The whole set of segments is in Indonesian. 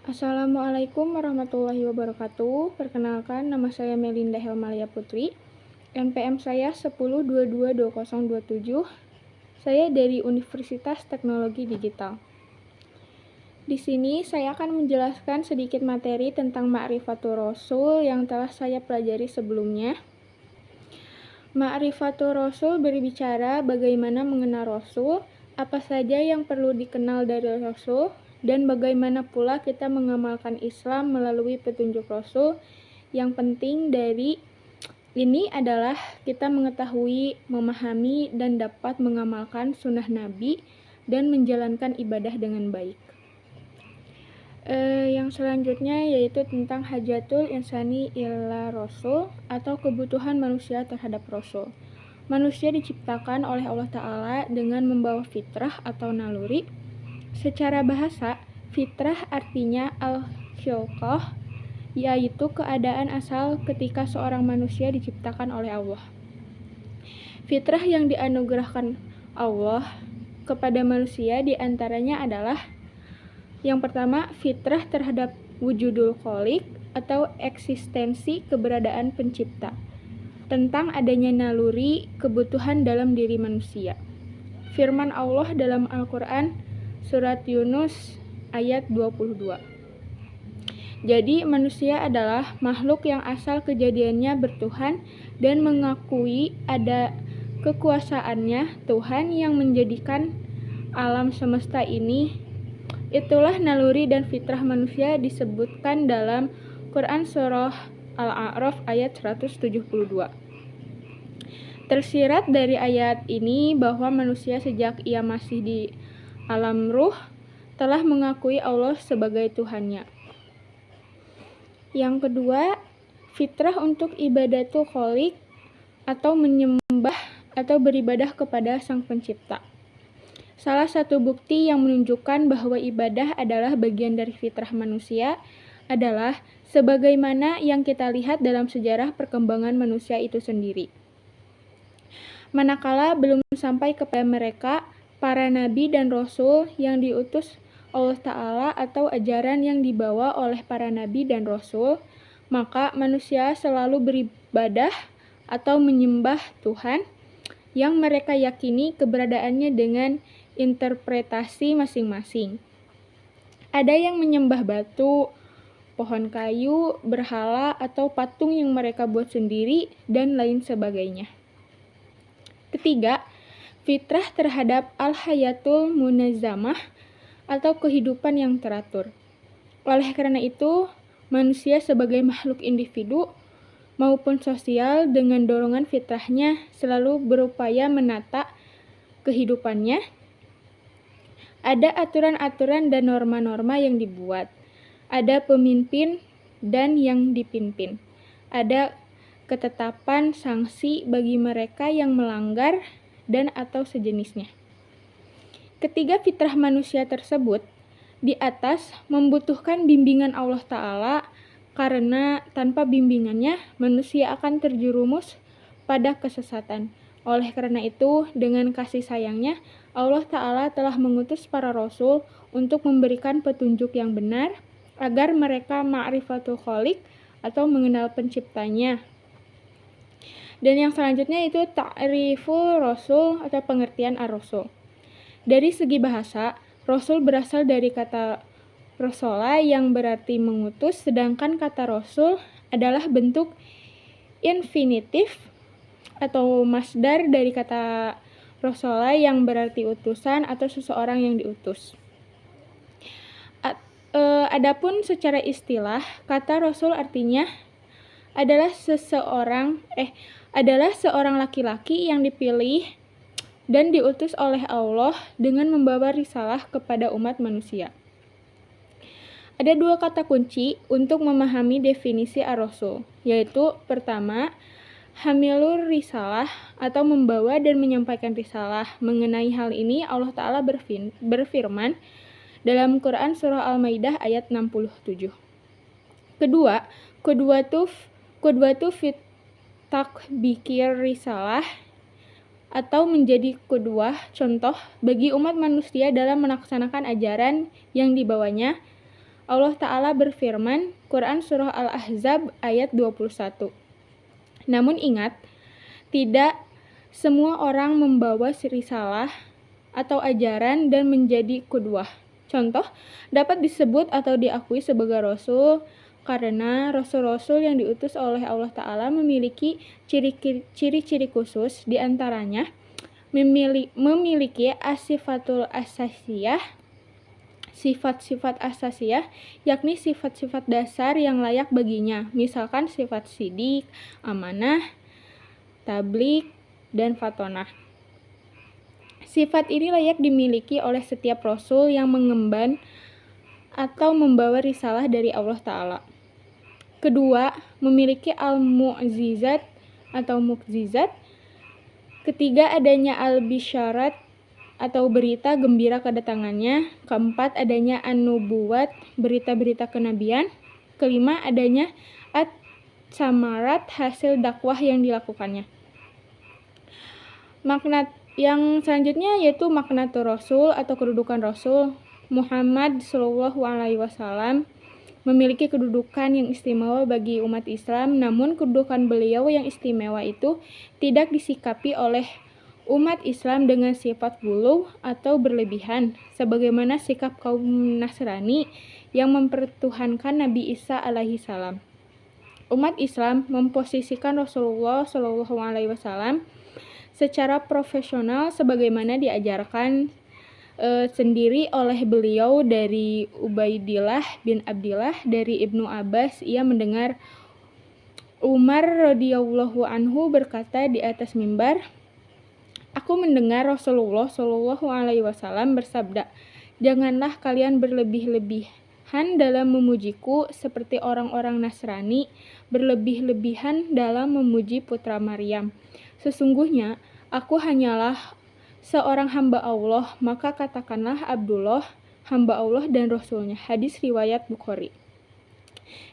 Assalamualaikum warahmatullahi wabarakatuh. Perkenalkan, nama saya Melinda Helmalia Putri. NPM saya 10222027. Saya dari Universitas Teknologi Digital. Di sini saya akan menjelaskan sedikit materi tentang Ma'rifatul Rasul yang telah saya pelajari sebelumnya. Ma'rifatul Rasul berbicara bagaimana mengenal Rasul, apa saja yang perlu dikenal dari Rasul, dan bagaimana pula kita mengamalkan Islam melalui petunjuk Rasul. Yang penting dari ini adalah kita mengetahui, memahami, dan dapat mengamalkan sunnah Nabi dan menjalankan ibadah dengan baik. Yang selanjutnya yaitu tentang hajatul insani ila Rasul atau kebutuhan manusia terhadap Rasul. Manusia diciptakan oleh Allah Ta'ala dengan membawa fitrah atau naluri. Secara bahasa, fitrah artinya al-khilqah, yaitu keadaan asal ketika seorang manusia diciptakan oleh Allah. Fitrah yang dianugerahkan Allah kepada manusia diantaranya adalah yang pertama, fitrah terhadap wujudul khaliq atau eksistensi keberadaan pencipta, tentang adanya naluri kebutuhan dalam diri manusia. Firman Allah dalam Al-Quran Surat Yunus ayat 22. Jadi manusia adalah makhluk yang asal kejadiannya bertuhan dan mengakui ada kekuasaannya Tuhan yang menjadikan alam semesta ini. Itulah naluri dan fitrah manusia disebutkan dalam Quran Surah Al-A'raf ayat 172. Tersirat dari ayat ini bahwa manusia sejak ia masih di alam ruh telah mengakui Allah sebagai Tuhannya. Yang kedua, fitrah untuk ibadatul khaliq atau menyembah atau beribadah kepada Sang Pencipta. Salah satu bukti yang menunjukkan bahwa ibadah adalah bagian dari fitrah manusia adalah sebagaimana yang kita lihat dalam sejarah perkembangan manusia itu sendiri. Manakala belum sampai kepada mereka para nabi dan rasul yang diutus Allah Ta'ala atau ajaran yang dibawa oleh para nabi dan rasul, maka manusia selalu beribadah atau menyembah Tuhan yang mereka yakini keberadaannya dengan interpretasi masing-masing. Ada yang menyembah batu, pohon kayu, berhala, atau patung yang mereka buat sendiri, dan lain sebagainya. Ketiga, fitrah terhadap al-hayatul munazzamah atau kehidupan yang teratur. Oleh karena itu, manusia sebagai makhluk individu maupun sosial dengan dorongan fitrahnya selalu berupaya menata kehidupannya. Ada aturan-aturan dan norma-norma yang dibuat. Ada pemimpin dan yang dipimpin. Ada ketetapan sanksi bagi mereka yang melanggar dan atau sejenisnya. Ketiga fitrah manusia tersebut di atas membutuhkan bimbingan Allah Ta'ala karena tanpa bimbingannya manusia akan terjerumus pada kesesatan. Oleh karena itu, dengan kasih sayangnya, Allah Ta'ala telah mengutus para rasul untuk memberikan petunjuk yang benar agar mereka ma'rifatul khaliq atau mengenal penciptanya. Dan yang selanjutnya itu ta'riful rasul atau pengertian ar-rasul. Dari segi bahasa, rasul berasal dari kata rasala yang berarti mengutus, sedangkan kata rasul adalah bentuk infinitif atau masdar dari kata rasala yang berarti utusan atau seseorang yang diutus. Adapun secara istilah, kata rasul artinya adalah seorang laki-laki yang dipilih dan diutus oleh Allah dengan membawa risalah kepada umat manusia. Ada dua kata kunci untuk memahami definisi ar-rasul, yaitu pertama, hamilur risalah atau membawa dan menyampaikan risalah. Mengenai hal ini Allah Ta'ala berfirman dalam Quran Surah Al-Maidah ayat 67. Kedua, qudwatu fit takbikir risalah atau menjadi qudwah, contoh bagi umat manusia dalam melaksanakan ajaran yang dibawanya. Allah Ta'ala berfirman, Quran Surah Al-Ahzab ayat 21. Namun ingat, tidak semua orang membawa risalah atau ajaran dan menjadi qudwah. Contoh, dapat disebut atau diakui sebagai rasul karena rasul-rasul yang diutus oleh Allah Ta'ala memiliki ciri-ciri khusus, diantaranya memiliki sifatul asasiyah, sifat-sifat asasiyah, yakni sifat-sifat dasar yang layak baginya, misalkan sifat sidik, amanah, tabligh, dan fatonah. Sifat ini layak dimiliki oleh setiap rasul yang mengemban atau membawa risalah dari Allah Ta'ala. Kedua, memiliki al-mu'jizat atau mukjizat. Ketiga, adanya al-bisyarat atau berita gembira kedatangannya. Keempat, adanya an-nubuwat, berita-berita kenabian. Kelima, adanya at-samarat, hasil dakwah yang dilakukannya. Makna yang selanjutnya yaitu maknatul rasul atau kedudukan rasul. Muhammad Shallallahu Alaihi Wasallam memiliki kedudukan yang istimewa bagi umat Islam, namun kedudukan beliau yang istimewa itu tidak disikapi oleh umat Islam dengan sifat ghuluw atau berlebihan, sebagaimana sikap kaum Nasrani yang mempertuhankan Nabi Isa alaihi salam. Umat Islam memposisikan Rasulullah Shallallahu Alaihi Wasallam secara profesional sebagaimana diajarkan sendiri oleh beliau dari Ubaidillah bin Abdillah dari Ibnu Abbas. Ia mendengar Umar radhiyallahu anhu berkata di atas mimbar, "Aku mendengar Rasulullah Shallallahu Alaihi Wasallam bersabda, janganlah kalian berlebih-lebihan dalam memujiku seperti orang-orang Nasrani berlebih-lebihan dalam memuji putra Maryam. Sesungguhnya aku hanyalah seorang hamba Allah, maka katakanlah Abdullah, hamba Allah dan Rasulnya." Hadis riwayat Bukhari.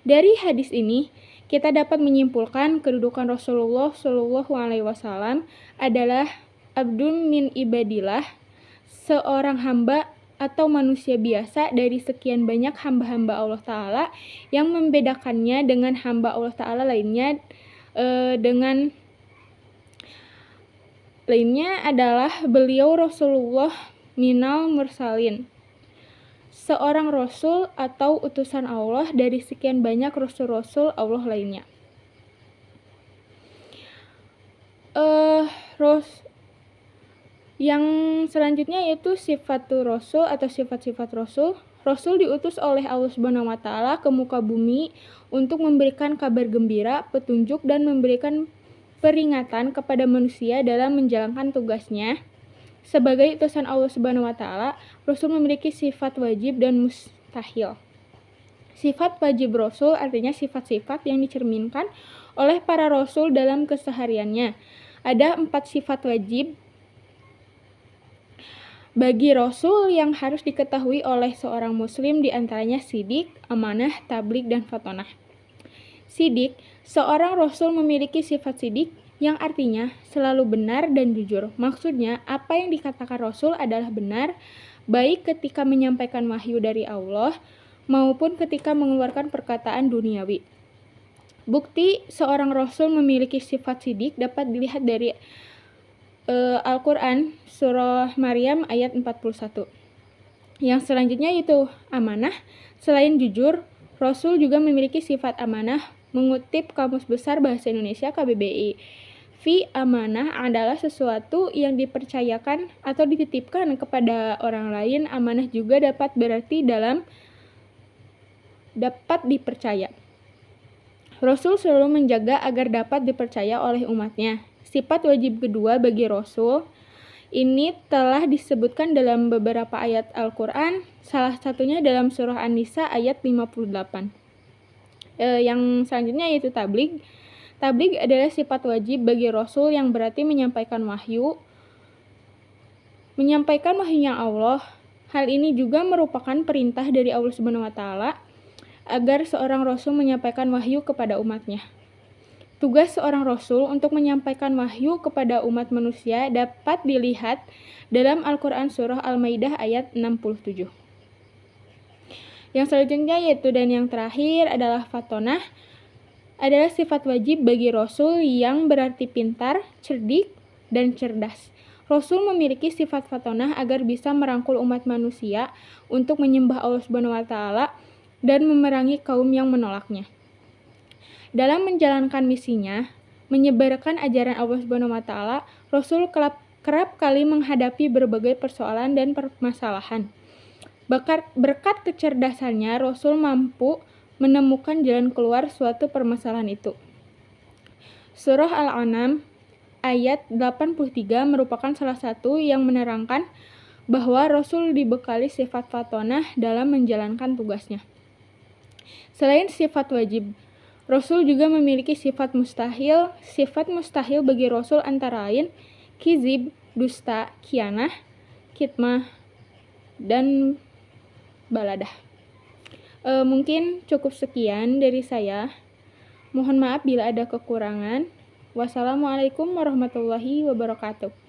Dari hadis ini, kita dapat menyimpulkan kedudukan Rasulullah Shallallahu Alaihi Wasallam adalah abdun min ibadillah, seorang hamba atau manusia biasa dari sekian banyak hamba-hamba Allah Ta'ala. Yang membedakannya dengan hamba Allah Ta'ala lainnya adalah beliau Rasulullah minal mursalin, seorang rasul atau utusan Allah dari sekian banyak rasul-rasul Allah lainnya. Yang selanjutnya yaitu sifatul rasul atau sifat-sifat rasul. Rasul diutus oleh Allah Subhanahu wa Ta'ala ke muka bumi untuk memberikan kabar gembira, petunjuk, dan memberikan peringatan kepada manusia dalam menjalankan tugasnya. Sebagai utusan Allah Subhanahu wa Ta'ala, Rasul memiliki sifat wajib dan mustahil. Sifat wajib Rasul artinya sifat-sifat yang dicerminkan oleh para Rasul dalam kesehariannya. Ada 4 sifat wajib bagi Rasul yang harus diketahui oleh seorang muslim, diantaranya sidik, amanah, tabligh, dan fatonah. Sidik, seorang Rasul memiliki sifat sidik yang artinya selalu benar dan jujur. Maksudnya, apa yang dikatakan Rasul adalah benar, baik ketika menyampaikan wahyu dari Allah maupun ketika mengeluarkan perkataan duniawi. Bukti seorang Rasul memiliki sifat sidik dapat dilihat dari Al-Quran Surah Maryam ayat 41. Yang selanjutnya yaitu amanah. Selain jujur, Rasul juga memiliki sifat amanah. Mengutip Kamus Besar Bahasa Indonesia KBBI, amanah adalah sesuatu yang dipercayakan atau dititipkan kepada orang lain. Amanah juga dapat berarti dapat dipercaya. Rasul selalu menjaga agar dapat dipercaya oleh umatnya. Sifat wajib kedua bagi Rasul ini telah disebutkan dalam beberapa ayat Al-Quran, salah satunya dalam surah An-Nisa ayat 58. Yang selanjutnya yaitu tabligh. Tabligh adalah sifat wajib bagi Rasul yang berarti menyampaikan wahyunya Allah. Hal ini juga merupakan perintah dari Allah Subhanahu wa Ta'ala agar seorang Rasul menyampaikan wahyu kepada umatnya. Tugas seorang Rasul untuk menyampaikan wahyu kepada umat manusia dapat dilihat dalam Al-Quran Surah Al-Maidah ayat 67. Yang selanjutnya yaitu dan yang terakhir adalah fatonah, adalah sifat wajib bagi Rasul yang berarti pintar, cerdik, dan cerdas. Rasul memiliki sifat fatonah agar bisa merangkul umat manusia untuk menyembah Allah Subhanahu wa taala dan memerangi kaum yang menolaknya. Dalam menjalankan misinya, menyebarkan ajaran Allah Subhanahu wa taala, Rasul kerap kali menghadapi berbagai persoalan dan permasalahan. Berkat kecerdasannya, Rasul mampu menemukan jalan keluar suatu permasalahan itu. Surah Al-An'am ayat 83 merupakan salah satu yang menerangkan bahwa Rasul dibekali sifat fatonah dalam menjalankan tugasnya. Selain sifat wajib, Rasul juga memiliki sifat mustahil. Sifat mustahil bagi Rasul antara lain kizib, dusta, khianah, kitmah, dan baladah. Mungkin cukup sekian dari saya. Mohon maaf bila ada kekurangan. Wassalamualaikum warahmatullahi wabarakatuh.